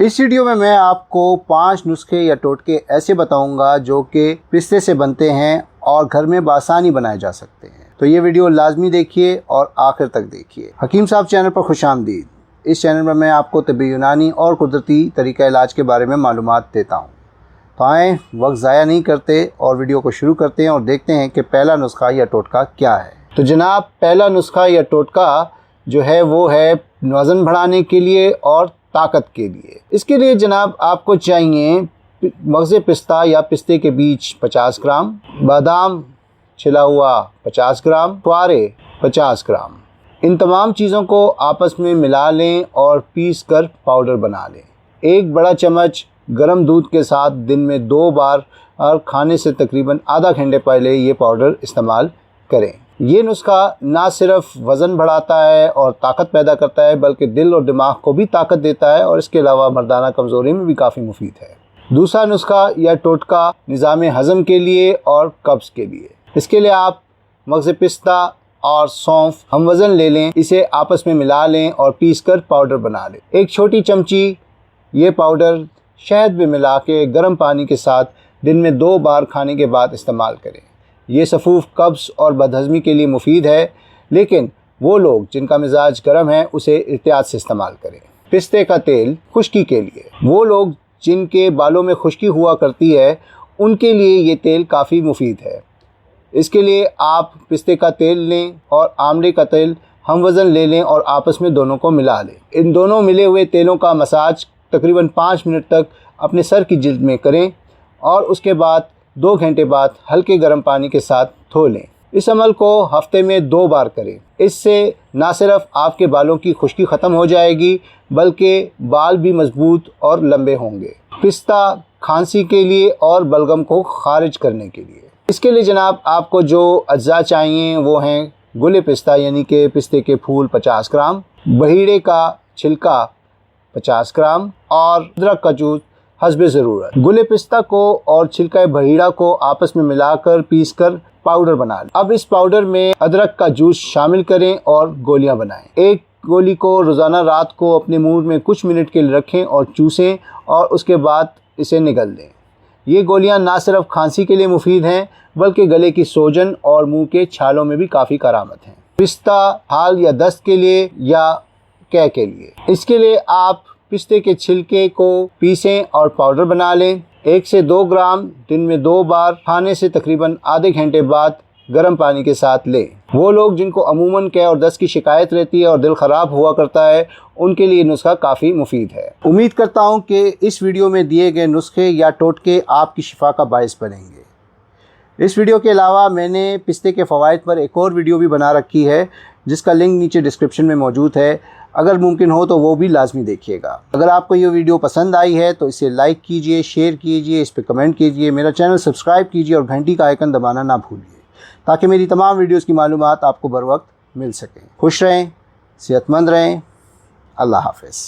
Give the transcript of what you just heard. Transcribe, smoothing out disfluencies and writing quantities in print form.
اس video میں آپ کو 5 نسخے یا ٹوٹکے ایسے بتاؤں گا جو کہ پستے سے بنتے ہیں اور گھر میں بآسانی بنائے جا سکتے ہیں۔ تو یہ ویڈیو لازمی دیکھیے اور آخر تک دیکھیے۔ حکیم صاحب چینل پر خوش آمدید۔ اس چینل میں آپ کو طبی یونانی اور قدرتی طریقہ علاج کے بارے میں معلومات دیتا ہوں۔ تو آئیں وقت ضائع نہیں کرتے اور ویڈیو کو شروع کرتے ہیں اور دیکھتے ہیں کہ پہلا نسخہ یا ٹوٹکا کیا ہے۔ تو جناب پہلا نسخہ یا ٹوٹکا جو ہے وہ ہے وزن بڑھانے کے لیے اور طاقت کے لیے۔ اس کے لیے جناب آپ کو چاہیے مغز پستہ یا پستے کے بیج 50 گرام، بادام چھلا ہوا 50 گرام، چھوارے 50 گرام۔ ان تمام چیزوں کو آپس میں ملا لیں اور پیس کر پاؤڈر بنا لیں۔ ایک بڑا چمچ گرم دودھ کے ساتھ دن میں 2 بار اور کھانے سے تقریباً آدھا گھنٹے پہلے یہ پاؤڈر استعمال کریں۔ یہ نسخہ نہ صرف وزن بڑھاتا ہے اور طاقت پیدا کرتا ہے بلکہ دل اور دماغ کو بھی طاقت دیتا ہے اور اس کے علاوہ مردانہ کمزوری میں بھی کافی مفید ہے۔ دوسرا نسخہ یا ٹوٹکا نظام ہضم کے لیے اور قبض کے لیے۔ اس کے لیے آپ مغز پستہ اور سونف ہم وزن لے لیں، اسے آپس میں ملا لیں اور پیس کر پاؤڈر بنا لیں۔ ایک چھوٹی چمچی یہ پاؤڈر شہد میں ملا کے گرم پانی کے ساتھ دن میں 2 بار کھانے کے بعد استعمال کریں۔ یہ سفوف، قبض اور بدہضمی کے لیے مفید ہے، لیکن وہ لوگ جن کا مزاج گرم ہے اسے احتیاط سے استعمال کریں۔ پستے کا تیل خشکی کے لیے۔ وہ لوگ جن کے بالوں میں خشکی ہوا کرتی ہے ان کے لیے یہ تیل کافی مفید ہے۔ اس کے لیے آپ پستے کا تیل لیں اور آملے کا تیل ہم وزن لے لیں اور آپس میں دونوں کو ملا لیں۔ ان دونوں ملے ہوئے تیلوں کا مساج تقریباً 5 منٹ تک اپنے سر کی جلد میں کریں اور اس کے بعد 2 گھنٹے بعد ہلکے گرم پانی کے ساتھ دھو لیں۔ اس عمل کو ہفتے میں 2 بار کریں۔ اس سے نہ صرف آپ کے بالوں کی خشکی ختم ہو جائے گی بلکہ بال بھی مضبوط اور لمبے ہوں گے۔ پستہ کھانسی کے لیے اور بلغم کو خارج کرنے کے لیے۔ اس کے لیے جناب آپ کو جو اجزاء چاہیے وہ ہیں گل پستہ یعنی کہ پستے کے پھول 50 گرام، بہیڑے کا چھلکا 50 گرام اور ادرک کا جوس حسب ضرورت۔ گل پستہ کو اور چھلکا بہیڑا کو آپس میں ملا کر پیس کر پاؤڈر بنا لیں۔ اب اس پاؤڈر میں ادرک کا جوس شامل کریں اور گولیاں بنائیں۔ ایک گولی کو روزانہ رات کو اپنے منہ میں کچھ منٹ کے لیے رکھیں اور چوسیں اور اس کے بعد اسے نگل دیں۔ یہ گولیاں نہ صرف کھانسی کے لیے مفید ہیں بلکہ گلے کی سوجن اور منہ کے چھالوں میں بھی کافی کارآمد ہیں۔ پستہ حال یا دست کے لیے یا قے کے لیے۔ اس کے لیے آپ پستے کے چھلکے کو پیسیں اور پاؤڈر بنا لیں۔ 1 سے 2 گرام دن میں 2 بار کھانے سے تقریباً آدھے گھنٹے بعد گرم پانی کے ساتھ لیں۔ وہ لوگ جن کو عموماً قے اور دست کی شکایت رہتی ہے اور دل خراب ہوا کرتا ہے ان کے لیے یہ نسخہ کافی مفید ہے۔ امید کرتا ہوں کہ اس ویڈیو میں دیے گئے نسخے یا ٹوٹکے آپ کی شفا کا باعث بنیں گے۔ اس ویڈیو کے علاوہ میں نے پستے کے فوائد پر ایک اور ویڈیو بھی بنا رکھی ہے جس کا لنک نیچے ڈسکرپشن میں موجود ہے، اگر ممکن ہو تو وہ بھی لازمی دیکھیے گا۔ اگر آپ کو یہ ویڈیو پسند آئی ہے تو اسے لائک کیجئے، شیئر کیجئے، اس پہ کمنٹ کیجئے، میرا چینل سبسکرائب کیجئے اور گھنٹی کا آئیکن دبانا نہ بھولیے تاکہ میری تمام ویڈیوز کی معلومات آپ کو بر وقت مل سکیں۔ خوش رہیں، صحت مند رہیں، اللہ حافظ۔